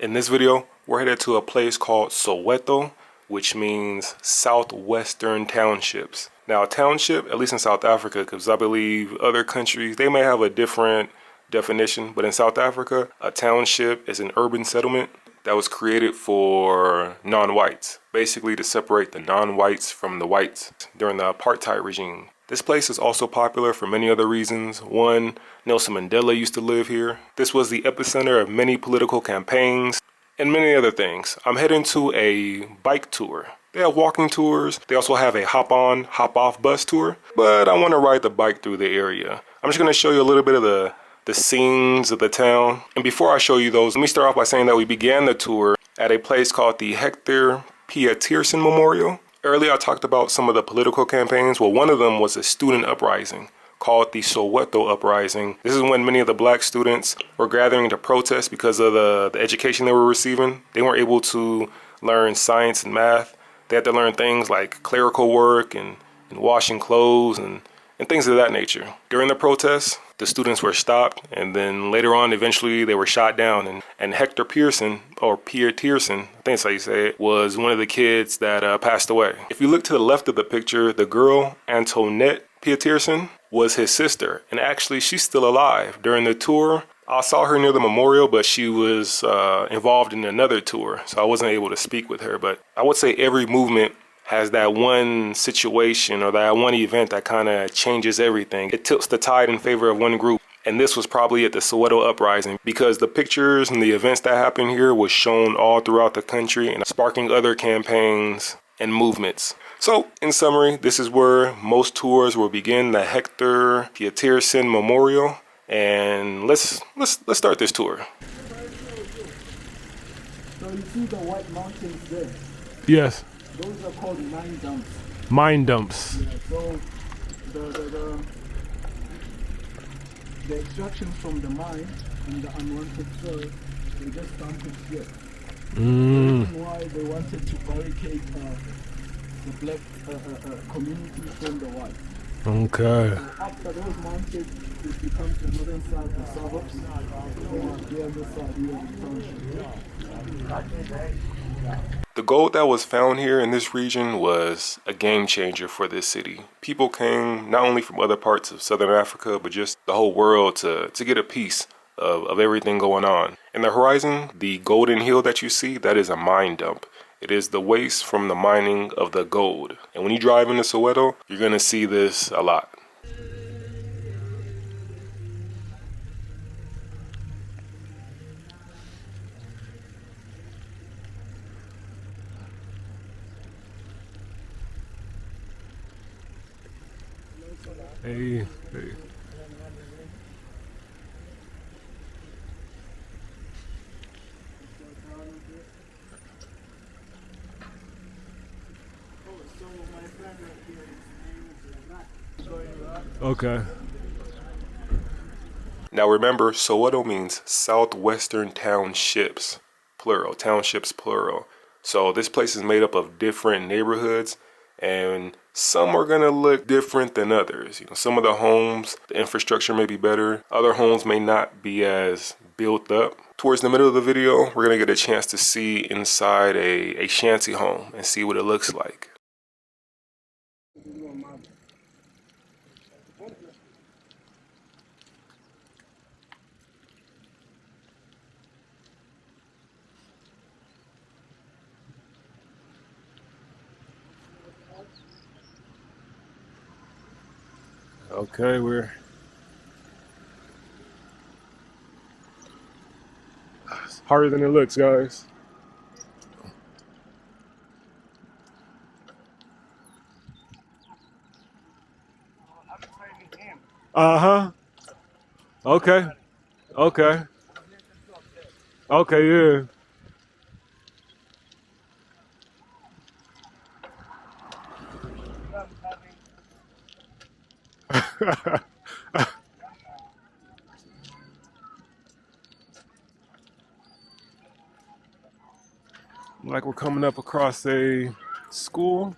In this video, we're headed to a place called Soweto, which means Southwestern Townships. Now, a township, at least in South Africa, because I believe other countries, they may have a different definition, but in South Africa, a township is an urban settlement that was created for non-whites, basically to separate the non-whites from the whites during the apartheid regime. This place is also popular for many other reasons. One, Nelson Mandela used to live here. This was the epicenter of many political campaigns and many other things. I'm heading to a bike tour. They have walking tours. They also have a hop-on, hop-off bus tour, but I want to ride the bike through the area. I'm just going to show you a little bit of the scenes of the town. And before I show you those, let me start off by saying that we began the tour at a place called the Hector Pietersen Memorial. Earlier I talked about some of the political campaigns. Well, one of them was a student uprising called the Soweto Uprising. This is when many of the black students were gathering to protest because of the education they were receiving. They weren't able to learn science and math. They had to learn things like clerical work and washing clothes and things of that nature. During the protests, the students were stopped, and then later on, eventually, they were shot down. And Hector Pearson, or Pietersen, I think that's how you say it, was one of the kids that passed away. If you look to the left of the picture, the girl, Antoinette Pietersen, was his sister. And actually, she's still alive. During the tour, I saw her near the memorial, but she was involved in another tour, so I wasn't able to speak with her. But I would say every movement has that one situation or that one event that kind of changes everything. It tilts the tide in favor of one group. And this was probably at the Soweto Uprising, because the pictures and the events that happened here was shown all throughout the country and sparking other campaigns and movements. So in summary, this is where most tours will begin, the Hector Pietersen Memorial. And let's start this tour. So you see the white mountains there? Yes. Those are called mine dumps. Mine dumps. Yeah, so the extraction from the mine and the unwanted soil, they just dump it here. The reason why they wanted to barricade the black community from the white. Okay. So after those mountains, it becomes the northern side, the suburbs. The other side, the township. The gold that was found here in this region was a game changer for this city. People came not only from other parts of Southern Africa, but just the whole world to get a piece of everything going on. In the horizon, the golden hill that you see, that is a mine dump. It is the waste from the mining of the gold. And when you drive into Soweto, you're going to see this a lot. Hey. Okay. Now remember, Soweto means Southwestern Townships, plural, townships, plural. So this place is made up of different neighborhoods, and some are gonna look different than others. You know, some of the homes, the infrastructure may be better. Other homes may not be as built up. Towards the middle of the video, we're gonna get a chance to see inside a shanty home and see what it looks like. Okay, we're it's harder than it looks, guys. Uh-huh. Okay. Okay. Okay, yeah. Like we're coming up across a school.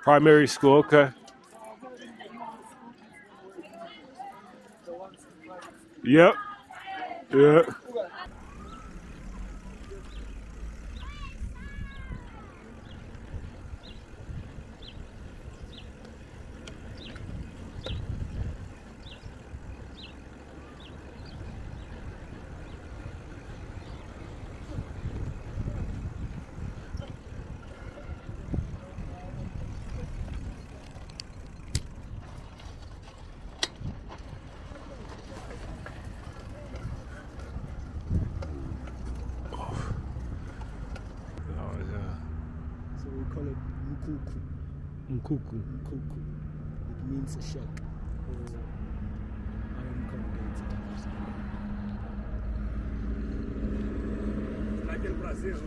Primary school, okay. Yep. Yeah. Oh, yeah. So we call it Mkuku. Mkuku. Mkuku. It means a shack or iron corrugated. Like in Brazil.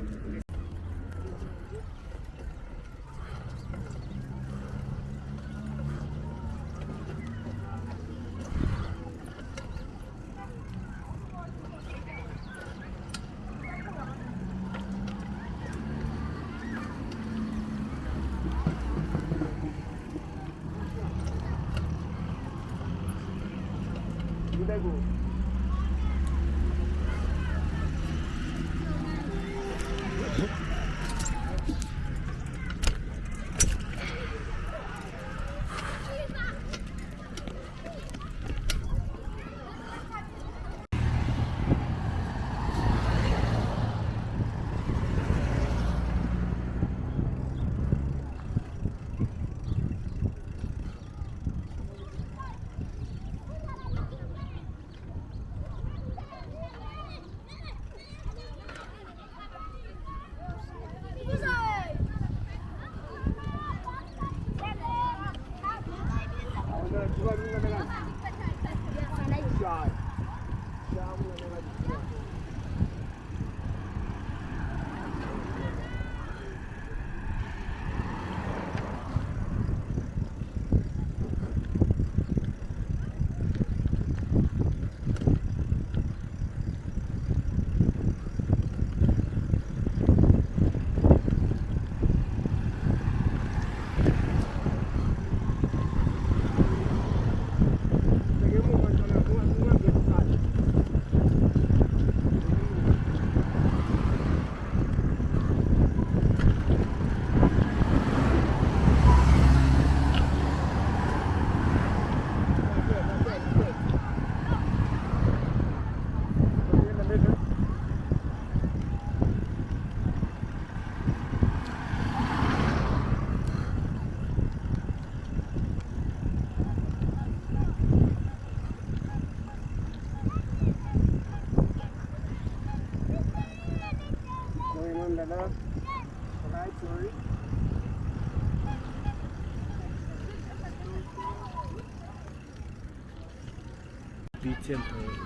Be temporary.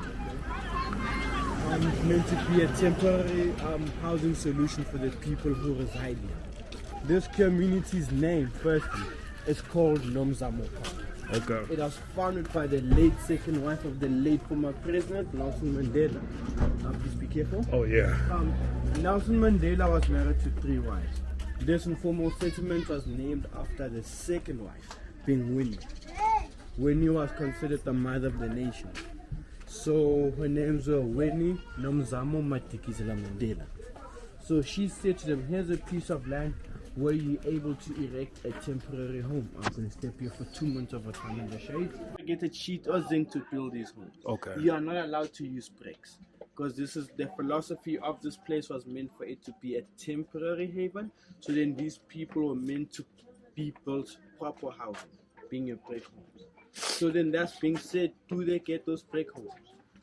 It's meant to be a temporary housing solution for the people who reside here. This community's name, firstly, is called Nomzamo Park. Okay. It was founded by the late second wife of the late former president, Nelson Mandela. Please be careful. Oh, yeah. Nelson Mandela was married to 3 wives. This informal settlement was named after the second wife, being Winnie. Winnie was considered the mother of the nation. So her names were Winnie Nomzamo Madikizela Mandela. So she said to them, here's a piece of land where you're able to erect a temporary home. I'm going to step here for 2 months of a time in the shade. Get a sheet or zinc to build these homes. Okay. You are not allowed to use bricks, because this is the philosophy of this place was meant for it to be a temporary haven. So then these people were meant to be built proper housing, being your brick homes. So then that's being said, do they get those brick homes?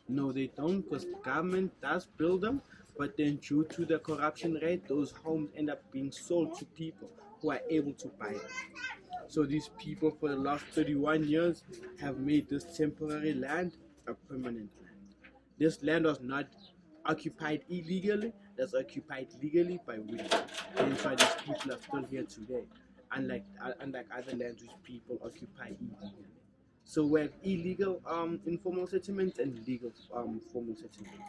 No, they don't, because the government does build them, but then due to the corruption rate, those homes end up being sold to people who are able to buy them. So these people for the last 31 years have made this temporary land a permanent land. This land was not occupied illegally, that's occupied legally by women. That's why these people are still here today, unlike other lands which people occupy illegally. So we have illegal informal settlements and legal formal settlements.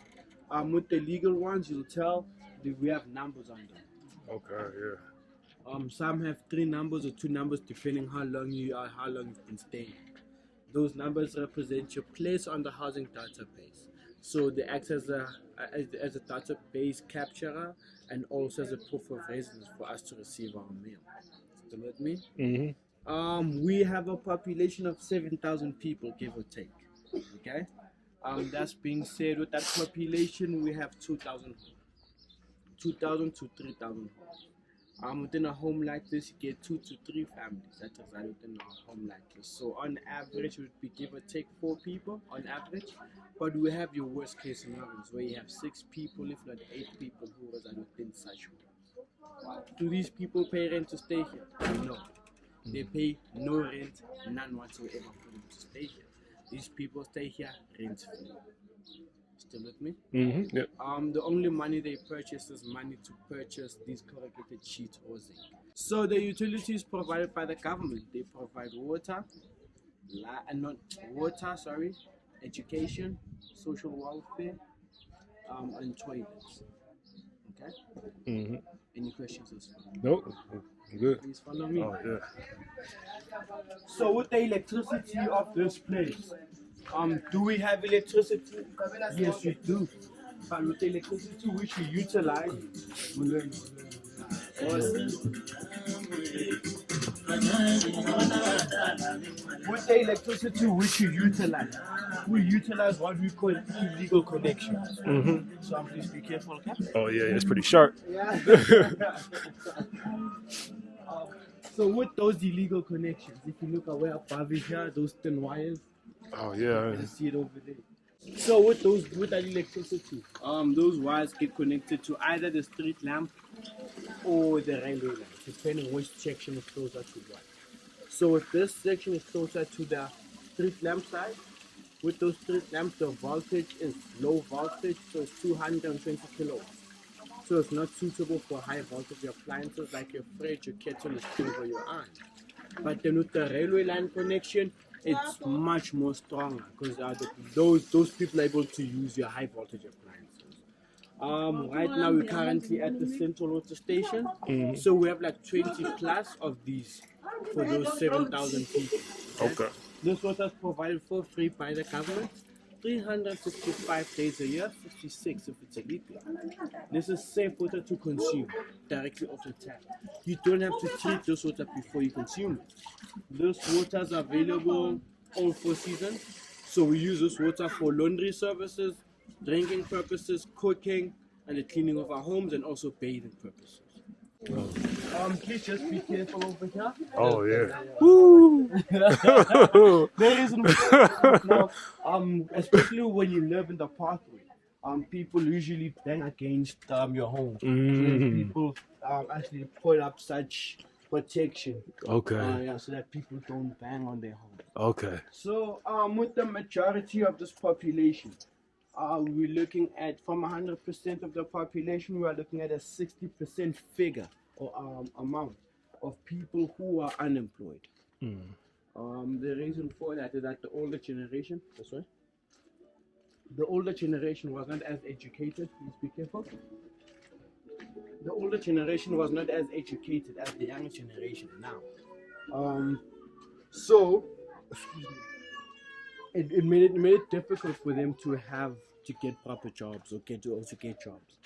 With the legal ones, you'll tell that we have numbers on them. Okay, yeah. Some have 3 numbers or 2 numbers depending how long you are, how long you've been staying. Those numbers represent your place on the housing database. So they act as a database capturer and also as a proof of residence for us to receive our mail. Still with me? We have a population of 7,000 people, give or take. Okay. That's being said, with that population, we have 2,000 to 3,000 homes. Within a home like this, you get 2 to 3 families that reside within a home like this. So on average, it would be give or take 4 people on average. But we have your worst case scenarios where you have 6 people, if not 8 people, who reside within such homes. Do these people pay rent to stay here? No. They pay no rent, none whatsoever for them to stay here. These people stay here rent free. Still with me? Yep. The only money they purchase is money to purchase these corrugated sheets or zinc. So the utilities provided by the government, they provide water, education, social welfare, and toilets. Okay? Any questions as well? Nope. Good. Please follow me. Oh, yeah. So with the electricity of this place, do we have electricity? Yes, we do. But with the electricity which we utilize, we utilize what we call illegal connections. So please be careful, okay? Oh, yeah, it's pretty sharp. Yeah. So with those illegal connections, if you look away above here, those thin wires, Oh, yeah. you can see it over there. So with that electricity, those wires get connected to either the street lamp or the railway line, depending which section is closer to what. So if this section is closer to the street lamp side, with those street lamps, the voltage is low voltage, so it's 220 kilowatts. So it's not suitable for high voltage appliances like your fridge, your kettle, your stove, or your iron. But then with the railway line connection, it's much more stronger because those people are able to use your high voltage appliances. Right now we're currently at the central water station, so we have like 20 plus of these for those 7,000 people. Okay. This water is provided for free by the government, 365 days a year, 56 if it's a leap year. This is safe water to consume directly off the tap. You don't have to treat this water before you consume it. This water is available all 4 seasons. So we use this water for laundry services, drinking purposes, cooking, and the cleaning of our homes, and also bathing purposes. Please just be careful over here. Oh, yeah. Woo! There is now, especially when you live in the pathway, people usually bang against your home. People actually put up such protection. Okay. So that people don't bang on their home. Okay. So with the majority of this population, we're looking at, from 100% of the population, we are looking at a 60% figure or amount of people who are unemployed. The reason for that is that the older generation, the older generation was not as educated. Please be careful. The older generation was not as educated as the younger generation now. So it made it difficult for them to get proper jobs or get jobs.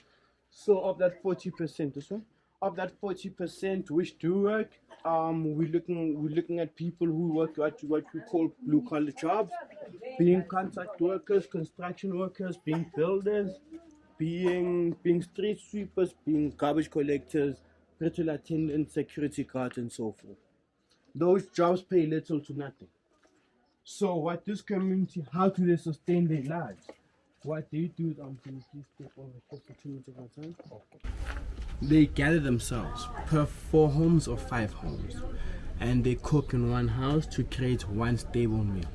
So of that 40%, of that 40% which do work, we're looking at people who work what we call blue collar jobs, being contract workers, construction workers, being builders, being street sweepers, being garbage collectors, retail attendants, security guards, and so forth. Those jobs pay little to nothing. So what this community, how do they sustain their lives? What they do is, can you please step over for 2 minutes of our time? They gather themselves per 4 homes or 5 homes, and they cook in one house to create one stable meal.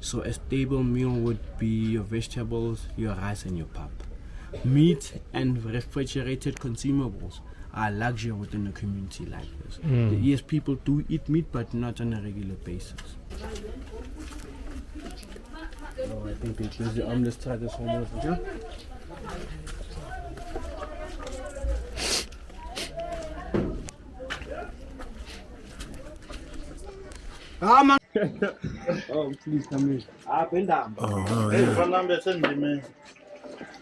So a stable meal would be your vegetables, your rice, and your pap. Meat and refrigerated consumables are luxury within a community like this. Yes, people do eat meat, but not on a regular basis. Oh, I think they close the arm. Let's try this one over here. Oh, please come in. Bend down. Oh, Hey, yeah. run down there, send me, man.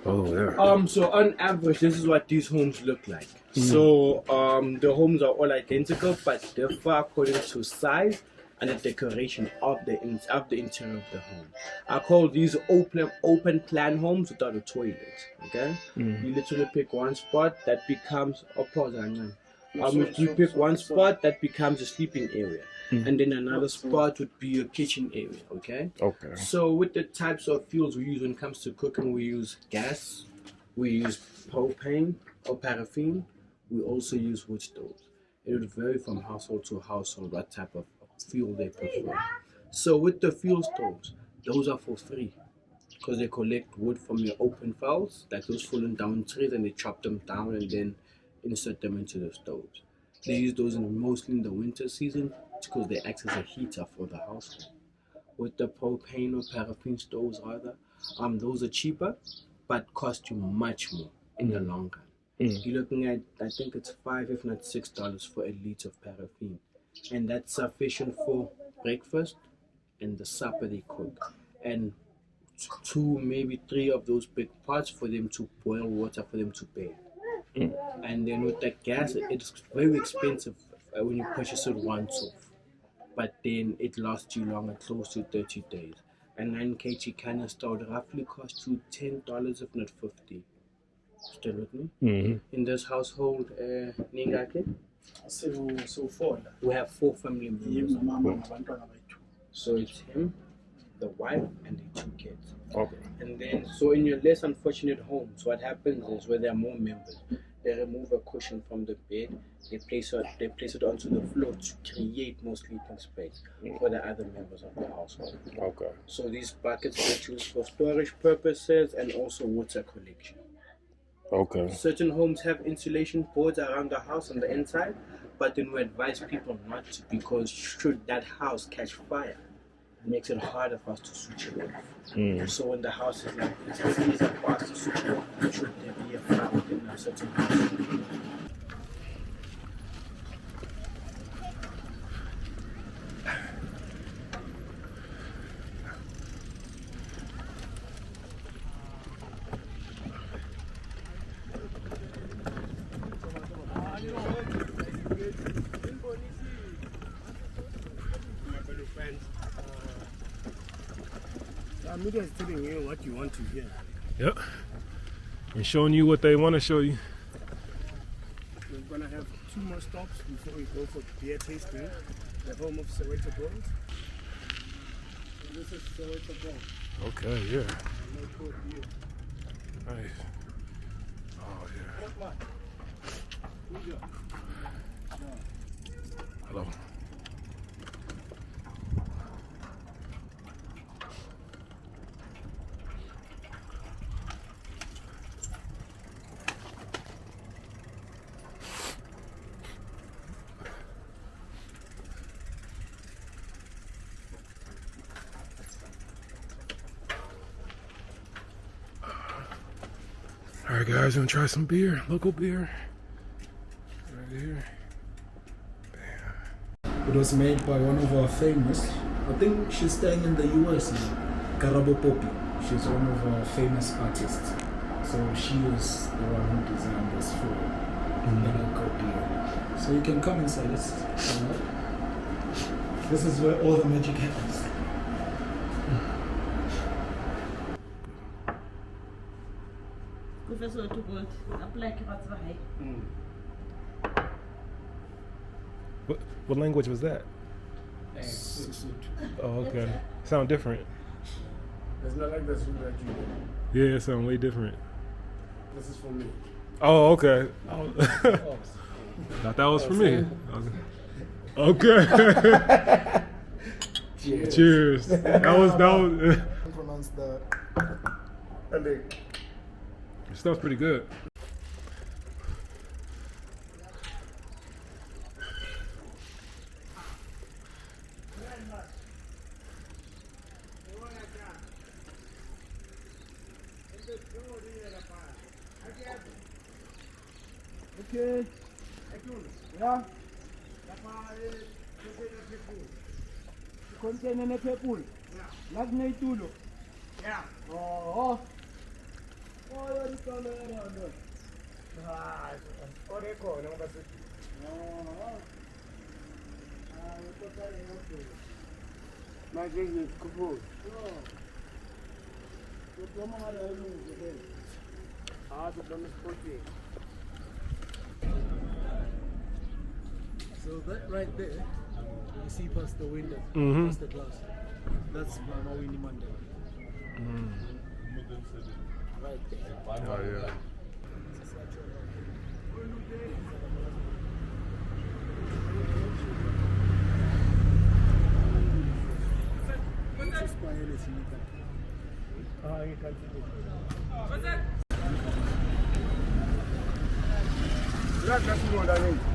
Oh, yeah. So on average, this is what these homes look like. So the homes are all identical, but differ according to size and the decoration of the interior of the home. I call these open plan homes without a toilet. Okay, you literally pick one spot that becomes a if you pick one spot that becomes a sleeping area, and then another spot would be a kitchen area. Okay. Okay. So with the types of fuels we use when it comes to cooking, we use gas, we use propane or paraffin, we also use wood stoves. It would vary from household to household what type of fuel they prefer. So with the fuel stoves, those are for free because they collect wood from your open files, like those fallen down trees, and they chop them down and then insert them into the stoves. They use those mostly in the winter season because they act as a heater for the household. With the propane or paraffin stoves rather, those are cheaper but cost you much more in the long run. You're looking at, I think it's $5 if not $6 for a liter of paraffin, and that's sufficient for breakfast and the supper they cook, and 2 maybe 3 of those big pots for them to boil water for them to bathe. And then with the gas, it's very expensive when you purchase it once off, but then it lasts you longer, close to 30 days. A 9 kg canister would roughly cost you $10 if not 50. Still with me? In this household, Ningake, So 4. we have 4 family members. Mama nabantwana bethu. So it's him, the wife, and the 2 kids. Okay. And then, so in your less unfortunate homes, what happens is where there are more members, they remove a cushion from the bed, they place it onto the floor to create more sleeping space for the other members of the household. Okay. So these buckets are used for storage purposes and also water collection. Okay. Certain homes have insulation boards around the house on the inside, but then we advise people not to, because should that house catch fire, it makes it harder for us to switch it off. So when the house is like, it's easier for us to switch it off should there be a fire within a certain house. Media is telling you what you want to hear. Yep. And showing you what they want to show you. We're gonna have 2 more stops before we go for beer tasting. The home of Soweto Gold. This is Soweto Gold. Okay, yeah. Local beer. Nice. Oh, yeah. Hello. All right, guys, gonna try some beer, local beer. Right here. It was made by one of our famous, I think she's staying in the US now, Karabo Poppy. She's one of our famous artists. So she was the one who designed this for the local beer. So you can come inside. This is where all the magic happens. Professor to good. Apply what's right. What language was that? Oh, okay. Sound different. It's not like the soup that you do. Yeah, it sound way different. This is for me. Oh, okay. Thought that was for me. Okay. Cheers. Cheers. That was. Pronounce the. And then. It smells pretty good. Okay. Yeah. container nephephula la kuneyitulo Yeah. oh yolitolo yona Orekhona ngoba sithi manje ngikukhuphuka. diploma ngale yini Diploma sporting. so that right there you see past the window past the glass that's Mama Winnie Mandela right there Oh yeah. you can see it. That's what I mean.